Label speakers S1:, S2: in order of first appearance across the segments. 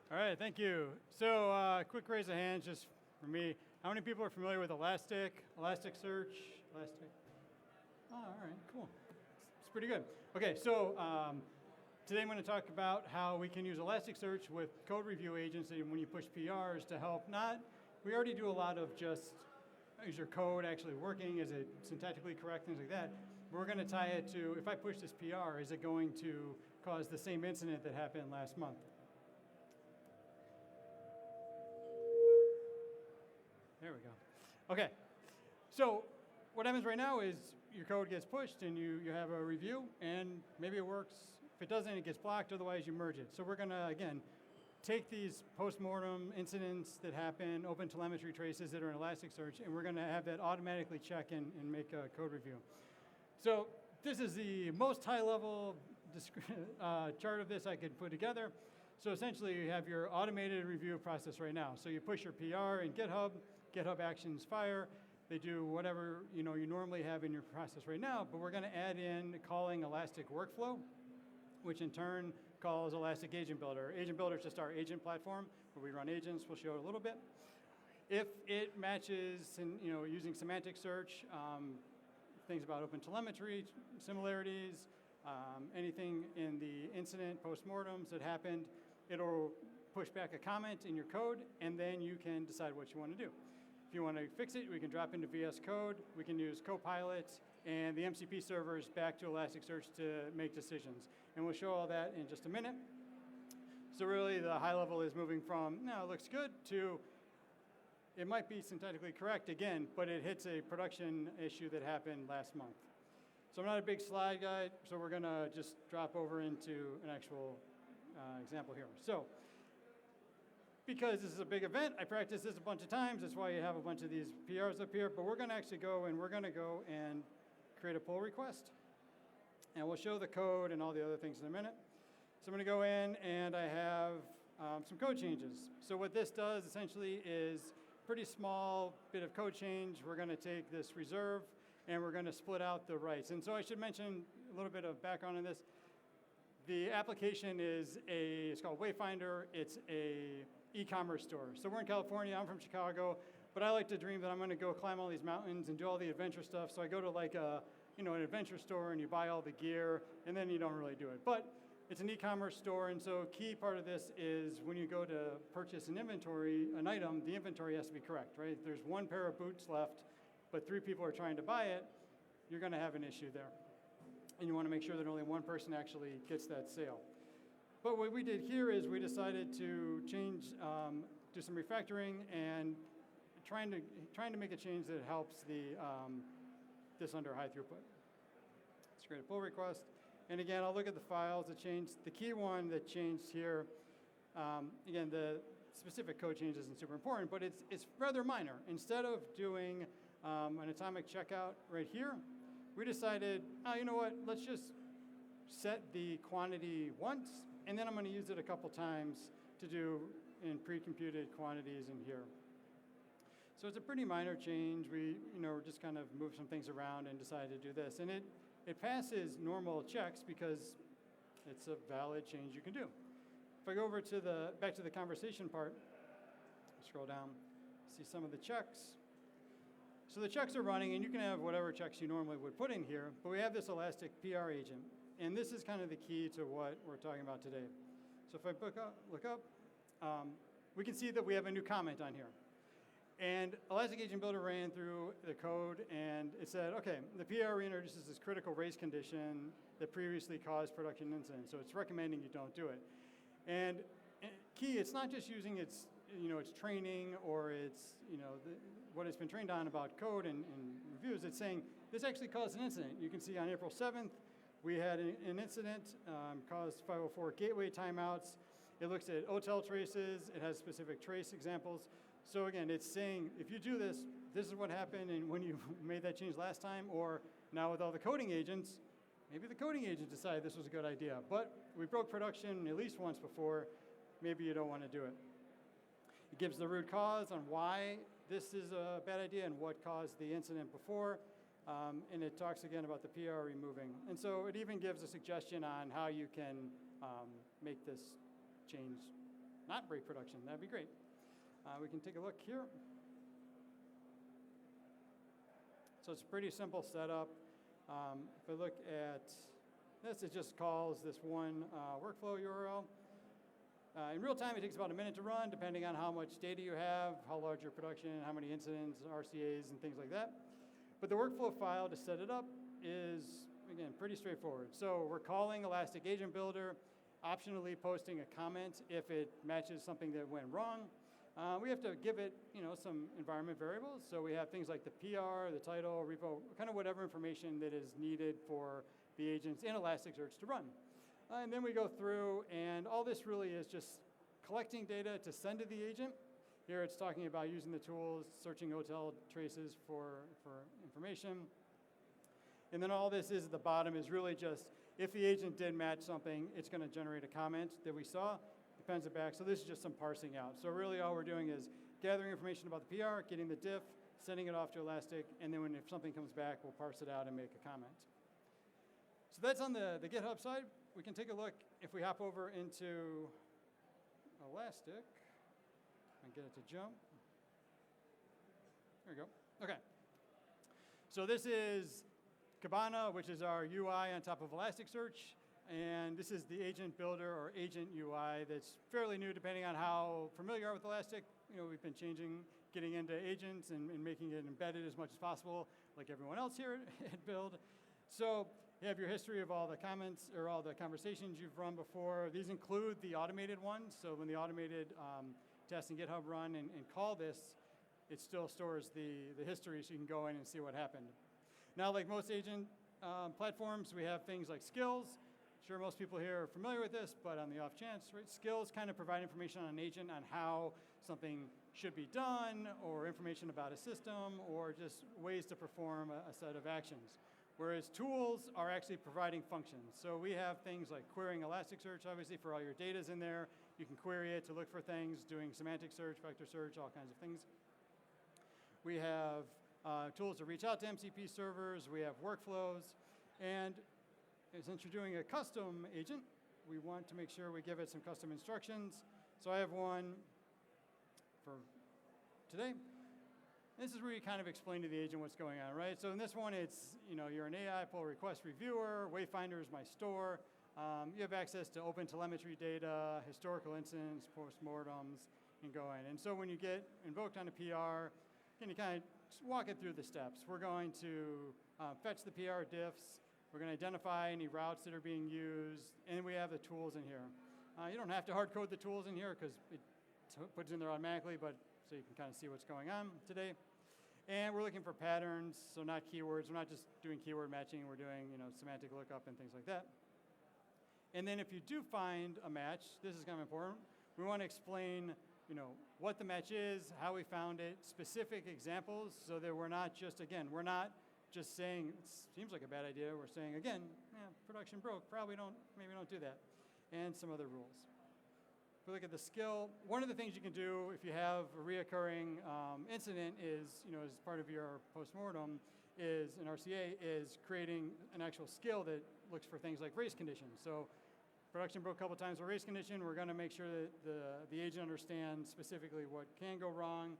S1: All right, thank you. So quick raise of hands just for me. How many people are familiar with Elasticsearch? Oh, all right, cool. It's pretty good. Okay, so today I'm going to talk about how we can use Elasticsearch with code review agents and when you push PRs to help we already do a lot of just, is your code actually working? Is it syntactically correct? Things like that. But we're going to tie it to, if I push this PR, is it going to cause the same incident that happened last month? There we go. Okay, so what happens right now is your code gets pushed and you have a review and maybe it works. If it doesn't, it gets blocked, otherwise you merge it. So we're gonna, again, take these post-mortem incidents that happen, open telemetry traces that are in Elasticsearch, and we're gonna have that automatically check and make a code review. So this is the most high-level chart of this I could put together. So essentially you have your automated review process right now. So you push your PR in GitHub actions fire. They do whatever you normally have in your process right now, but we're going to add in calling Elastic Workflow, which in turn calls Elastic Agent Builder. Agent Builder is just our agent platform where we run agents. We'll show it a little bit. If it matches, using semantic search, things about open telemetry, similarities, anything in the incident postmortems that happened, it'll push back a comment in your code, and then you can decide what you want to do. If you want to fix it, we can drop into VS Code. We can use Copilot and the MCP servers back to Elasticsearch to make decisions. And we'll show all that in just a minute. So really, the high level is moving from, no, it looks good, to it might be syntactically correct again, but it hits a production issue that happened last month. So I'm not a big slide guy, so we're going to just drop over into an actual example here. So because this is a big event, I practiced this a bunch of times. That's why you have a bunch of these PRs up here. But we're going to actually go and create a pull request. And we'll show the code and all the other things in a minute. So I'm going to go in, and I have some code changes. So what this does essentially is pretty small bit of code change. We're going to take this reserve, and we're going to split out the writes. And so I should mention a little bit of background on this. The application it's called Wayfinder. It's a e-commerce store. So we're in California, I'm from Chicago, but I like to dream that I'm going to go climb all these mountains and do all the adventure stuff. So I go to like an adventure store and you buy all the gear, and then you don't really do it. But it's an e-commerce store, and so a key part of this is when you go to purchase an item, the inventory has to be correct, right? If there's one pair of boots left, but 3 people are trying to buy it, you're going to have an issue there. And you want to make sure that only one person actually gets that sale. But what we did here is we decided to change, do some refactoring and trying to make a change that helps this under high throughput. Let's create a pull request. And again, I'll look at the files that changed. The key one that changed here, again, the specific code change isn't super important, but it's rather minor. Instead of doing an atomic checkout right here, we decided, you know what, let's just set the quantity once, and then I'm going to use it a couple times to do in pre-computed quantities in here. So it's a pretty minor change. We just kind of moved some things around and decided to do this. And it passes normal checks because it's a valid change you can do. If I go over to back to the conversation part, scroll down, see some of the checks. So the checks are running, and you can have whatever checks you normally would put in here, but we have this Elastic PR agent. And this is kind of the key to what we're talking about today. So if I look up, we can see that we have a new comment on here. And Elastic Agent Builder ran through the code, and it said, okay, the PR reintroduces this critical race condition that previously caused production incidents. So it's recommending you don't do it. And key, it's not just using its training or what it's been trained on about code and reviews. It's saying this actually caused an incident. You can see on April 7th, we had an incident, caused 504 gateway timeouts. It looks at OTel traces. It has specific trace examples. So again, it's saying, if you do this, this is what happened, and when you made that change last time, or now with all the coding agents, maybe the coding agent decided this was a good idea. But we broke production at least once before. Maybe you don't want to do it. It gives the root cause on why this is a bad idea and what caused the incident before. And it talks again about the PR removing. And so it even gives a suggestion on how you can make this change not break production. That'd be great. We can take a look here. So it's a pretty simple setup. If I look at this, it just calls this one workflow URL. In real time, it takes about a minute to run, depending on how much data you have, how large your production, how many incidents, RCAs, and things like that. But the workflow file to set it up is, again, pretty straightforward. So we're calling Elastic Agent Builder, optionally posting a comment if it matches something that went wrong. We have to give it, some environment variables. So we have things like the PR, the title, repo, kind of whatever information that is needed for the agents in Elasticsearch to run. And then we go through, and all this really is just collecting data to send to the agent. Here it's talking about using the tools, searching OTel traces for information. And then all this is at the bottom is really just, if the agent did match something, it's going to generate a comment that we saw, appends it back. So this is just some parsing out. So really all we're doing is gathering information about the PR, getting the diff, sending it off to Elastic, and then if something comes back, we'll parse it out and make a comment. So that's on the GitHub side. We can take a look if we hop over into Elastic and get it to jump. There we go. Okay. So this is 𝗦𝗲𝗀𝗀𝗀𝗀, which is our UI on top of Elasticsearch. And this is the agent builder or agent UI that's fairly new depending on how familiar you are with Elastic. We've been changing, getting into agents and making it embedded as much as possible, like everyone else here at Build. So you have your history of all the comments or all the conversations you've run before. These include the automated ones. So when the automated tests in GitHub run and call this, it still stores the history so you can go in and see what happened. Now, like most agent platforms, we have things like skills. Sure, most people here are familiar with this, but on the off chance, right? Skills kind of provide information on an agent on how something should be done, or information about a system, or just ways to perform a set of actions. Whereas tools are actually providing functions. So we have things like querying Elasticsearch, obviously, for all your data's in there. You can query it to look for things, doing semantic search, vector search, all kinds of things. We have tools to reach out to MCP servers. We have workflows. And since you're doing a custom agent, we want to make sure we give it some custom instructions. So I have one for today. This is where you kind of explain to the agent what's going on, right? So in this one, it's, you're an AI pull request reviewer. Wayfinder is my store. You have access to open telemetry data, historical incidents, postmortems, and go in. And so when you get invoked on a PR, can you kind of walk it through the steps? We're going to fetch the PR diffs. We're going to identify any routes that are being used, and we have the tools in here. You don't have to hard code the tools in here because it puts it in there automatically, but so you can kind of see what's going on today. And we're looking for patterns, so not keywords. We're not just doing keyword matching. We're doing semantic lookup and things like that. And then if you do find a match, this is kind of important. We want to explain what the match is, how we found it, specific examples, so that we're not just, we're not just saying, it seems like a bad idea. We're saying, again, production broke. Maybe don't do that. And some other rules. If we look at the skill, one of the things you can do if you have a reoccurring incident is, as part of your postmortem, is an RCA, is creating an actual skill that looks for things like race conditions. So production broke a couple times with race condition. We're going to make sure that the agent understands specifically what can go wrong.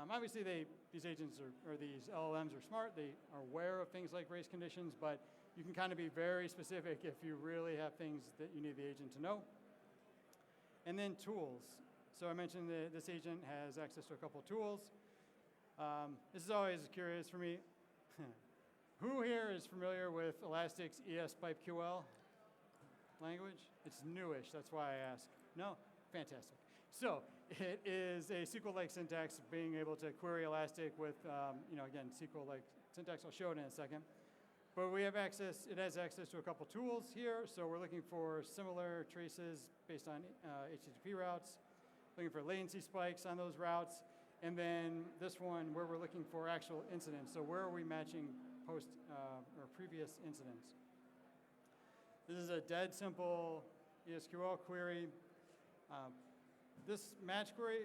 S1: Obviously, these agents or these LLMs are smart. They are aware of things like race conditions, but you can kind of be very specific if you really have things that you need the agent to know. And then tools. So I mentioned that this agent has access to a couple tools. This is always curious for me. Who here is familiar with Elastic's ES-pipe-QL language? It's newish, that's why I ask. No? Fantastic. So it is a SQL-like syntax, being able to query Elastic with, again, SQL-like syntax. I'll show it in a second. But we have access, it has access to a couple tools here. So we're looking for similar traces based on HTTP routes, looking for latency spikes on those routes. And then this one where we're looking for actual incidents. So where are we matching post or previous incidents? This is a dead simple ESQL query. This match query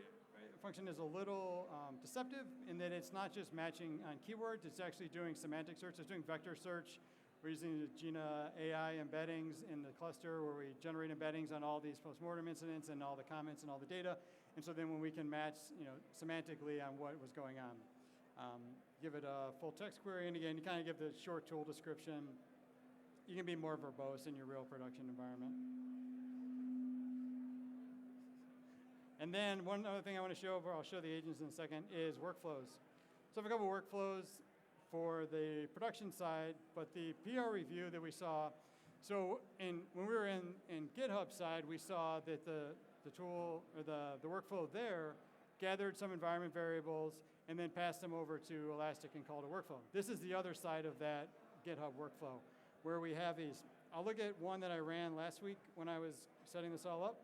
S1: function is a little deceptive in that it's not just matching on keywords, it's actually doing semantic search, it's doing vector search We're using the GENA AI embeddings in the cluster where we generate embeddings on all these postmortem incidents and all the comments and all the data. And so then when we can match, semantically on what was going on. Give it a full text query, and again, you kind of give the short tool description. You can be more verbose in your real production environment. And then one other thing I want to show, I'll show the agents in a second, is workflows. So I have a couple workflows for the production side, but the PR review that we saw, so when we were in GitHub side, we saw that the tool, or the workflow there, gathered some environment variables, and then passed them over to Elastic and called a workflow. This is the other side of that GitHub workflow, where we have these. I'll look at one that I ran last week when I was setting this all up.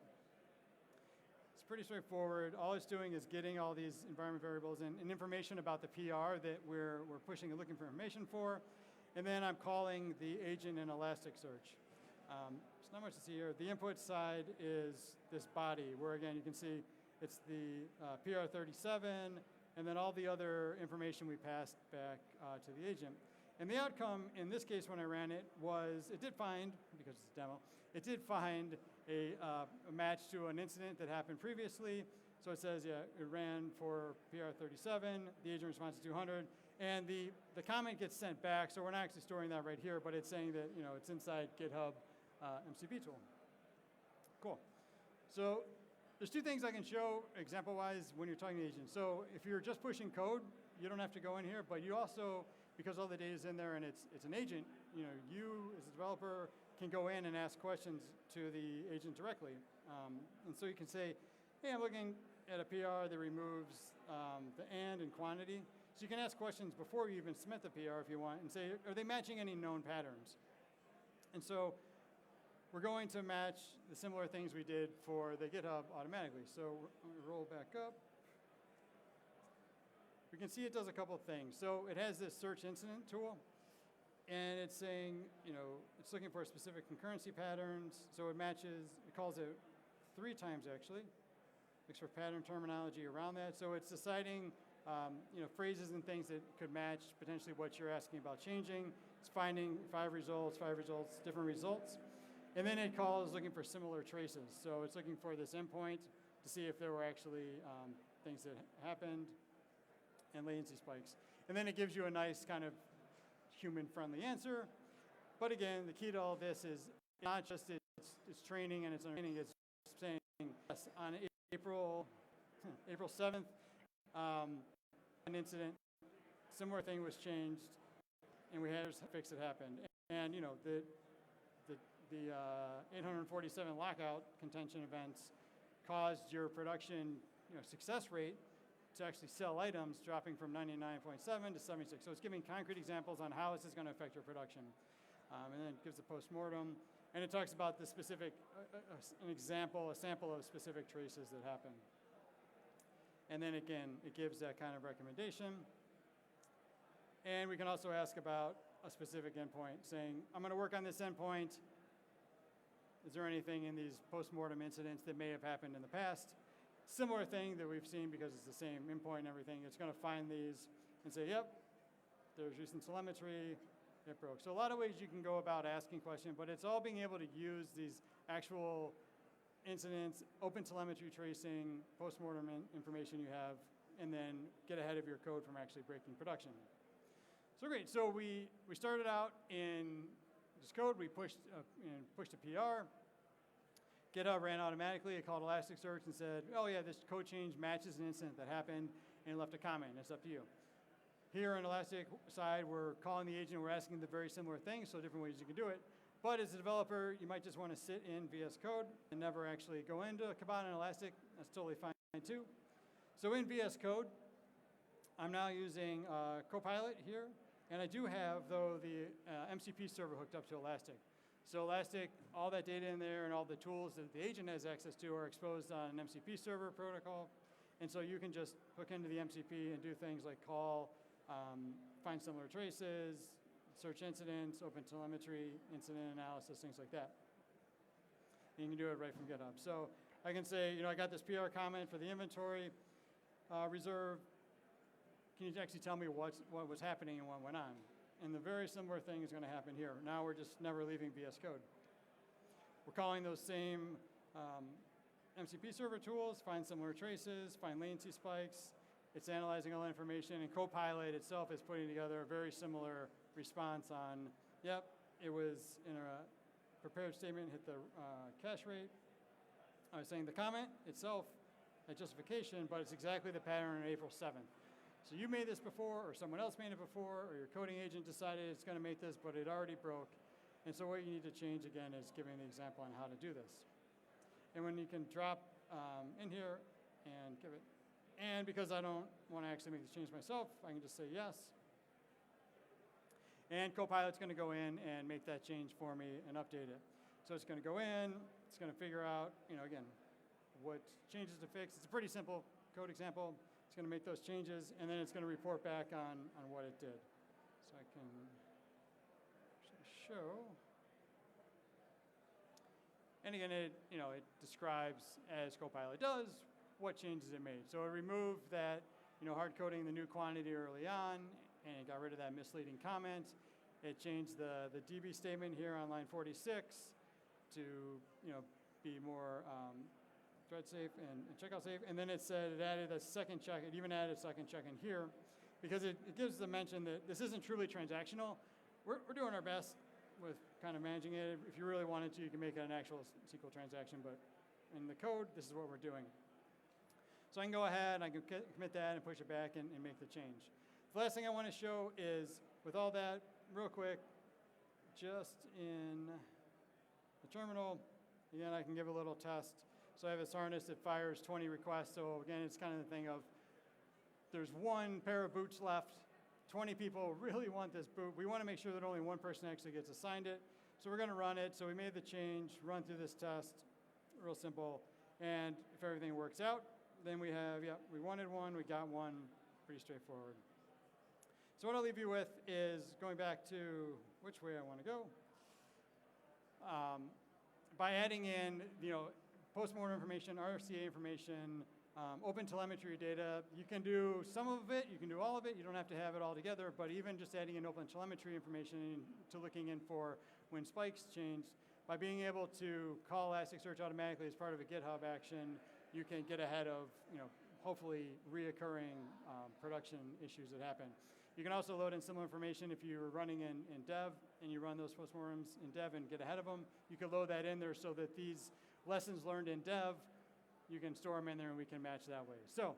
S1: It's pretty straightforward. All it's doing is getting all these environment variables and information about the PR that we're pushing and looking for information for. And then I'm calling the agent in Elasticsearch. There's not much to see here. The input side is this body, where again, you can see it's the PR37, and then all the other information we passed back to the agent. And the outcome, in this case when I ran it, was it did find, because it's a demo, it did find a match to an incident that happened previously. So it says, yeah, it ran for PR37, the agent response is 200, and the comment gets sent back, so we're not actually storing that right here, but it's saying that it's inside GitHub MCP tool. Cool. So there's two things I can show example-wise when you're talking to agents. So if you're just pushing code, you don't have to go in here, but you also, because all the data is in there and it's an agent, you as a developer can go in and ask questions to the agent directly. And so you can say, hey, I'm looking at a PR that removes the and quantity. So you can ask questions before you even submit the PR if you want, and say, are they matching any known patterns? And so we're going to match the similar things we did for the GitHub automatically. So let me roll back up. We can see it does a couple of things. So it has this search incident tool, and it's saying, it's looking for specific concurrency patterns. So it matches, it calls it 3 times actually. Looks for pattern terminology around that. So it's deciding, phrases and things that could match potentially what you're asking about changing. It's finding 5 results, different results. And then it calls looking for similar traces. So it's looking for this endpoint to see if there were actually things that happened and latency spikes. And then it gives you a nice kind of human-friendly answer. But again, the key to all this is not just it's training and it's training, it's saying yes, on April 7th, an incident, similar thing was changed, and we had a fix that happened. And the 847 lockout contention events caused your production success rate to actually sell items dropping from 99.7 to 76. So it's giving concrete examples on how this is going to affect your production. And then it gives a postmortem. And it talks about the specific, an example, a sample of specific traces that happen. And then again, it gives that kind of recommendation. And we can also ask about a specific endpoint, saying, I'm going to work on this endpoint. Is there anything in these post-mortem incidents that may have happened in the past? Similar thing that we've seen because it's the same endpoint and everything. It's going to find these and say, yep, there's recent telemetry, it broke. So a lot of ways you can go about asking questions, but it's all being able to use these actual incidents, open telemetry tracing, post-mortem information you have, and then get ahead of your code from actually breaking production. So great, so we started out in this code, we pushed a PR. GitHub ran automatically. It called Elasticsearch and said, oh yeah, this code change matches an incident that happened, and it left a comment. It's up to you. Here on Elastic side, we're calling the agent. We're asking the very similar thing, so different ways you can do it. But as a developer, you might just want to sit in VS Code and never actually go into Copilot and Elastic. That's totally fine too. So in VS Code, I'm now using Copilot here. And I do have, though, the MCP server hooked up to Elastic. So Elastic, all that data in there and all the tools that the agent has access to are exposed on an MCP server protocol. And so you can just hook into the MCP and do things like call, find similar traces, search incidents, open telemetry, incident analysis, things like that. And you can do it right from GitHub. So I can say, I got this PR comment for the inventory reserve. Can you actually tell me what was happening and what went on? And the very similar thing is going to happen here. Now we're just never leaving VS Code. We're calling those same MCP server tools, find similar traces, find latency spikes. It's analyzing all that information, and Copilot itself is putting together a very similar response on, yep, it was in a prepared statement, hit the cache rate. I was saying the comment itself had justification, but it's exactly the pattern on April 7th. So you made this before, or someone else made it before, or your coding agent decided it's going to make this, but it already broke. And so what you need to change, again, is giving the example on how to do this. And when you can drop in here and give it, and because I don't want to actually make the change myself, I can just say yes. And Copilot's going to go in and make that change for me and update it. So it's going to go in, it's going to figure out, again, what changes to fix. It's a pretty simple code example. It's going to make those changes, and then it's going to report back on what it did. So I can show. And again, it describes, as Copilot does, what changes it made. So it removed that, hard coding the new quantity early on, and it got rid of that misleading comment. It changed the DB statement here on line 46 to, be more thread safe and checkout safe. And then it said it added a second check. It even added a second check in here because it gives the mention that this isn't truly transactional. We're doing our best with kind of managing it. If you really wanted to, you can make it an actual SQL transaction, but in the code, this is what we're doing. So I can go ahead, I can commit that and push it back and make the change. The last thing I want to show is, with all that, real quick, just in the terminal, again, I can give a little test. So I have this harness that fires 20 requests. So again, it's kind of the thing of, there's one pair of boots left. 20 people really want this boot. We want to make sure that only one person actually gets assigned it. So we're going to run it. So we made the change, run through this test, real simple. And if everything works out, then we have, we wanted one, we got one, pretty straightforward. So what I'll leave you with is going back to which way I want to go. By adding in, post-mortem information, RFCA information, open telemetry data, you can do some of it, you can do all of it, you don't have to have it all together, but even just adding in open telemetry information to looking in for when spikes change, by being able to call Elasticsearch automatically as part of a GitHub action, you can get ahead of, hopefully reoccurring production issues that happen. You can also load in similar information if you're running in dev and you run those postmortems in dev and get ahead of them. You can load that in there so that these lessons learned in dev, you can store them in there and we can match that way. So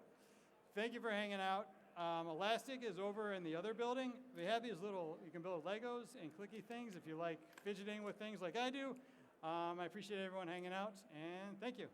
S1: thank you for hanging out. Elastic is over in the other building. They have these little, you can build Legos and clicky things if you like fidgeting with things like I do. I appreciate everyone hanging out, and thank you.